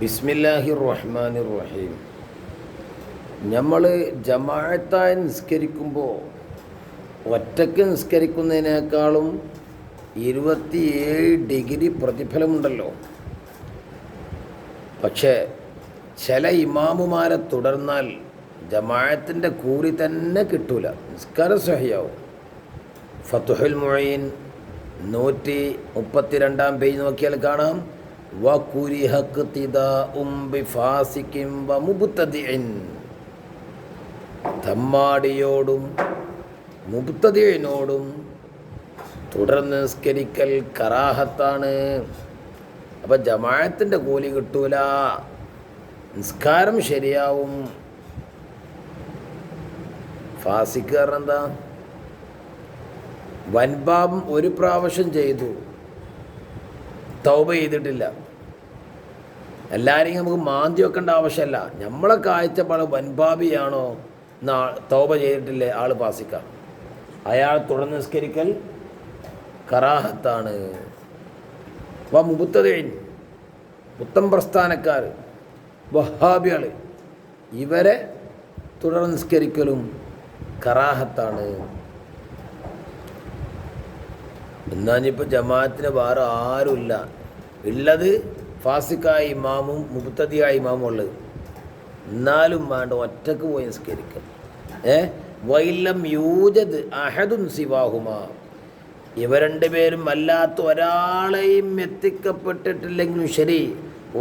ബിസ്മില്ലാഹിർ റഹ്മാനിർ റഹീം. നമ്മൾ ജമാഅത്തായി നിസ്കരിക്കുമ്പോൾ ഒറ്റയ്ക്ക് നിസ്കരിക്കുന്നതിനേക്കാളും 27 ഡിഗ്രി പ്രതിഫലമുണ്ടല്ലോ. പക്ഷേ ചില ഇമാമുമാരെ തുടർന്നാൽ ജമാഅത്തിൻ്റെ കൂലി തന്നെ കിട്ടൂല, നിസ്കാരം സഹിയാവും. ഫതുഹുൽ മുഈൻ 132 പേജ് നോക്കിയാൽ കാണാം. തമ്മാടിയോടും മുബ്തദിഇനോടും തുടർന്ന് നിസ്കരിക്കൽ കറാഹത്താണ്. അപ്പം ജമാഅത്തിൻ്റെ കൂലി കിട്ടൂല, നിസ്കാരം ശരിയാവും. ഫാസിക്ക് കാരണം എന്താ? വൻപാപം ഒരു പ്രാവശ്യം ചെയ്തു, തൗബ ചെയ്തിട്ടില്ല. എല്ലാവരെയും നമുക്ക് മാന്തി വെക്കേണ്ട ആവശ്യമല്ല. നമ്മളെ കാഴ്ചപ്പാട് വൻപാപിയാണോ, തൗബ ചെയ്തിട്ടില്ലേ, ആൾ ഫാസിക്കാണ്. അയാൾ തുടർന്ന് നിസ്കരിക്കൽ കറാഹത്താണ്. മുബത്തദീൻ, പുത്തൻ പ്രസ്ഥാനക്കാർ, വഹാബികൾ, ഇവരെ തുടർന്ന് നിസ്കരിക്കലും കറാഹത്താണ്. എന്നാഞ്ഞിപ്പോൾ ജമാഅത്തിന് വേറെ ആരുമില്ല, ഉള്ളത് ഫാസിക്കായ ഇമാമും മുബ്തദിയായ ഇമാമും ഉള്ളത്. എന്നാലും വേണ്ട ഒറ്റക്ക് പോയി നിസ്കരിക്കും. വൈലം യൂജദ് അഹദുൻ സിവാഹുമാ, ഇവ രണ്ടുപേരും അല്ലാത്ത ഒരാളെയും എത്തിക്കപ്പെട്ടിട്ടില്ലെങ്കിലും ശരി,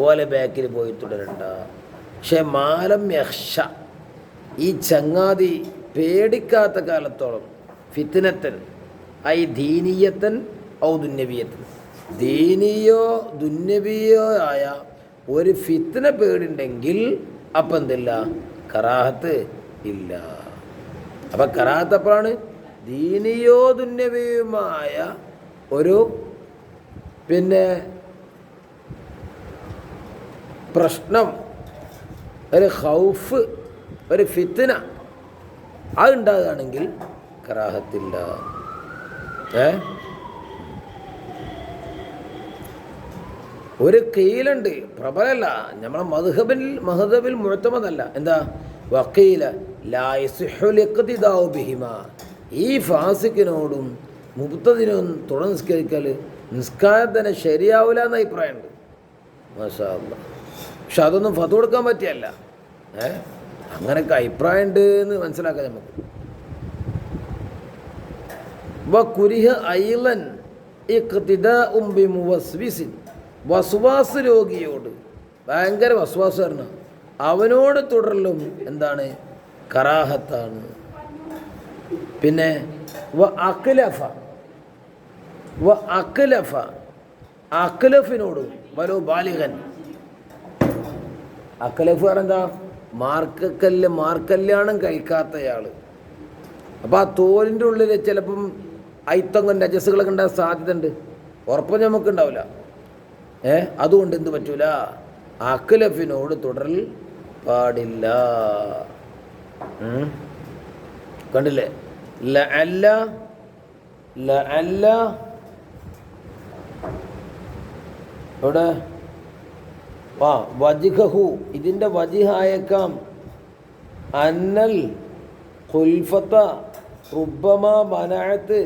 ഓലെ ബാക്കിൽ പോയി തുടരണ്ട. പക്ഷെ മാലം യഹ്ഷ, ഈ ചങ്ങാതി പേടിക്കാത്ത കാലത്തോളം ഫിത്നത്തൻ ഐ ദീനീയത്തൻ ഔ ദുന്യവിയത്തൻ, ദീനിയോ ദുന്യവിയോ ആയ ഒരു ഫിത്ന പേടുണ്ടെങ്കിൽ അപ്പം എന്തില്ല, കറാഹത്ത് ഇല്ല. അപ്പം കറാഹത്ത് അപ്പോഴാണ് ദീനിയോ ദുന്യവിയുമായ ഒരു പ്രശ്നം, ഒരു ഖൗഫ്, ഒരു ഫിത്ന അതുണ്ടാകുകയാണെങ്കിൽ കറാഹത്തില്ല. ഒരു കീലുണ്ട്, പ്രബലല്ല, നമ്മളെ മദ്ഹബിൽ മുഅ്തമദല്ല. എന്താ? വഖീല ലാ യസിഹുൽ ഇഖ്തിദാഉ ബിഹിമാ, ഈ ഫാസിക്കിനോടും മുബ്തദിനും തുടർന്ന് നിസ്കരിക്കൽ നിസ്കാരത്തിന് ശരിയാവില്ല എന്ന അഭിപ്രായമുണ്ട്. മാഷാ അല്ലാഹ്. പക്ഷെ അതൊന്നും ഫത്വ കൊടുക്കാൻ പറ്റിയല്ല. അങ്ങനെയൊക്കെ അഭിപ്രായം ഉണ്ട് എന്ന് മനസ്സിലാക്കാം നമുക്ക്. വകുരിഹ അയ്ലൻ ഇഖ്തിദാഉം ബിമുവസ്വിസിൻ, വസ്വാസ് രോഗിയോട്, ഭയങ്കര വസ്വാസാണ്, അവനോട് തുടരലും എന്താണ്, കറാഹത്താണ്. പിന്നെ അഖ്ലഫിനോടും വലോ ബാലിഗൻ, അഖ്ലഫ് പറഞ്ഞെന്താ, മാർക്കല്യാണം കഴിക്കാത്തയാൾ. അപ്പോൾ ആ തോലിൻ്റെ ഉള്ളിൽ ചിലപ്പം ഐത്തങ്ങൻ നജസ്സുകളൊക്കെ ഉണ്ടാകാൻ സാധ്യത ഉണ്ട്, ഉറപ്പം നമുക്കുണ്ടാവില്ല. അതുകൊണ്ട് എന്ത് പറ്റൂല, അഖ്ലഫിനോട് തുടരൽ പാടില്ല. കണ്ടില്ലേ? ലഅല്ല ഇവിടെ വജ്ഹഹു, ഇതിൻ്റെ വജിഹായേക്കാം. അന്നൽ ഖുൽഫത റുബ്ബമാ മനഅത്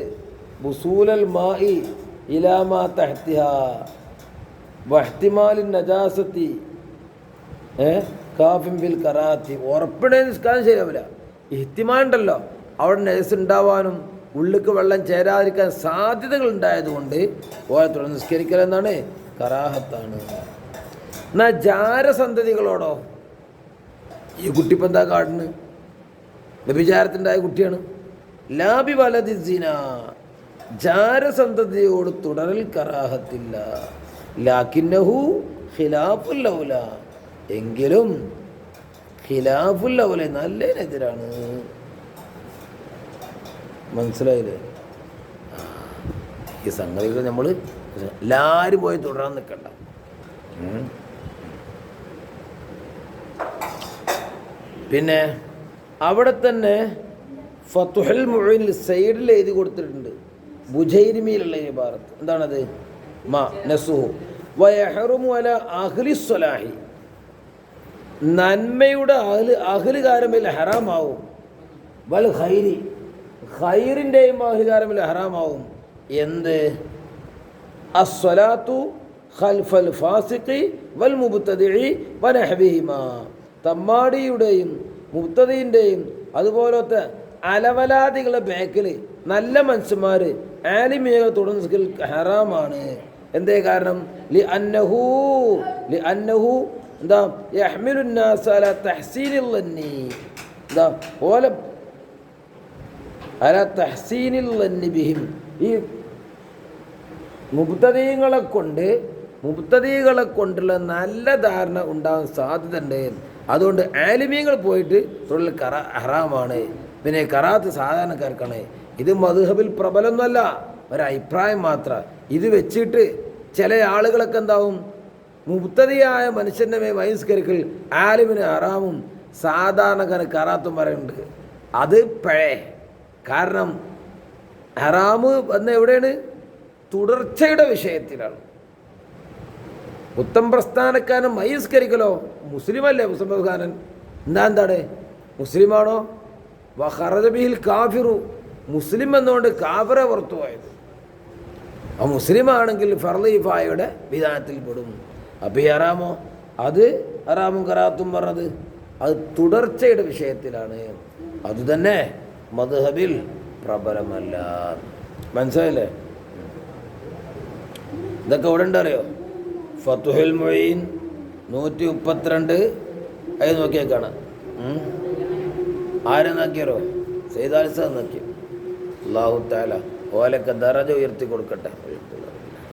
ബുസൂലൽ മാഇ ഇലാ മാ തഹ്തിഹാ വഹ്തിമാലിൻ നജാസത്തി കാഫിൻ ബിൽ കറാത്തി. ഉറപ്പിടെ നിസ്കാരം ശരിയാവില്ല. ഇഹ്തിമാലുണ്ടല്ലോ, അവിടെ നജസ് ഉണ്ടാവാനും ഉള്ളിക്ക് വെള്ളം ചേരാതിരിക്കാൻ സാധ്യതകൾ ഉണ്ടായതുകൊണ്ട് ഓരെ തുടർന്ന് നിസ്കരിക്കൽ എന്നാണ്, കറാഹത്താണ്. എന്നാൽ ജാരസന്തതികളോടോ, ഈ കുട്ടിപ്പം എന്താ കാട്ടിന്, വ്യഭിചാരത്തിൻ്റെതായ കുട്ടിയാണ്. ലാബി വലതി സിന, ജാരസന്തതിയോട് തുടരൽ കറാഹത്തില്ല. ലാക്കിന്നഹു ഖിലാഫുൽ ഔല, എങ്കിലും ഖിലാഫുൽ ഔല നല്ലതിനെതിരാണ്. മനസ്സിലായില്ലേ? ഈ സംഗതികൾ നമ്മൾ എല്ലാവരും പോയി തുടരാൻ നിൽക്കണ്ട. പിന്നെ അവിടെ തന്നെ ഫതുഹുൽ മുഈനിൽ സൈഡിൽ എഴുതി കൊടുത്തിട്ടുണ്ട്, ബുജൈരിമിയിലുള്ള ഇബാറത്ത്. എന്താണത്? മാ നസുഹു വയഹറുമു അല അഹ്ലി സ്വലാഹി, നന്മയുടെ അഹ്ലുകാരമിൽ ഹറാമാവും. വൽ ഖൈരി, ഖൈറിൻ്റെയും അഹ്ലുകാരമിൽ ഹറാമാവും. എന്ത്? അസ്സലാത്തു ഖൽഫൽ ഫാസിഖി വൽ മുബ്തദിഇ വനഹ്വിഹിമാ, തമ്മാടിയുടെയും മുബ്തദിൻ്റെയും അതുപോലത്തെ അലവലാദികളുടെ ബാക്കിൽ നല്ല മനുഷ്യന്മാർ ആലിമികൾ തുടർന്ന് ഹറാമാണ്. എന്തേ കാരണം? ലി അന്നഹു എന്താ യഹ്മിലുൻ നാസ അലാ തഹ്സീനിൽ ലന്നി, എന്താ പോലെ അലാ തഹ്സീനിൽ ലന്നി ബിഹിം, ഈ മുബ്തദീകളെ കൊണ്ടുള്ള നല്ല ധാരണ ഉണ്ടാകാൻ സാധ്യതയുണ്ട്. അതുകൊണ്ട് ആലിമീങ്ങൾ പോയിട്ട് തൊഴിൽ ഹറാമാണ്. പിന്നെ കറാത്ത് സാധാരണക്കാർക്കാണ്. ഇത് മദ്ഹബിൽ പ്രബലമൊന്നുമല്ല, ഒരഭിപ്രായം മാത്രം. ഇത് വെച്ചിട്ട് ചില ആളുകളൊക്കെ എന്താവും, മുബ്തദിയായ മനുഷ്യൻ്റെ മേൽ ബഹിഷ്കരിക്കൽ ആലിമിന് ഹറാമും സാധാരണക്കാരന് കറാത്തും പറയുന്നുണ്ട്. അത് പഴയ കാരണം ഹറാമ് വന്ന എവിടെയാണ്? തുടർച്ചയുടെ വിഷയത്തിലാണ്. ഉത്തം പ്രസ്ഥാനക്കാരൻ ബഹിഷ്കരിക്കലോ മുസ്ലിമല്ലേ? മുസ്ലിം പ്രസ്ഥാനൻ എന്താണ്? മുസ്ലിമാണോ? വഖറജ ബിഹിൽ കാഫിറു, മുസ്ലിം എന്നുകൊണ്ട് കാഫിറെ പുറത്തു പോയത്. ആ മുസ്ലിമാണെങ്കിൽ ഫർളീഫായുടെ വിധാനത്തിൽ പെടും. അപ്പോൾ ഈ ഹറാമോ? അത് ഹറാമും കറാത്തും പറഞ്ഞത് അത് തുടർച്ചയുടെ വിഷയത്തിലാണ്. അതുതന്നെ മദ്ഹബിൽ പ്രബലമല്ല. മനസ്സിലായില്ലേ? ഇതൊക്കെ ഇവിടെ ഉണ്ടറിയോ? ഫതുഹുൽ മുഈൻ 132 അത് നോക്കിയാൽ കാണാം. ആരെ നോക്കിയാലോ? സയ്യിദ് അലി സാദ് നോക്കി. അല്ലാഹു തആല ഓലൊക്കെ ദറജ ഉയർത്തി കൊടുക്കട്ടെ.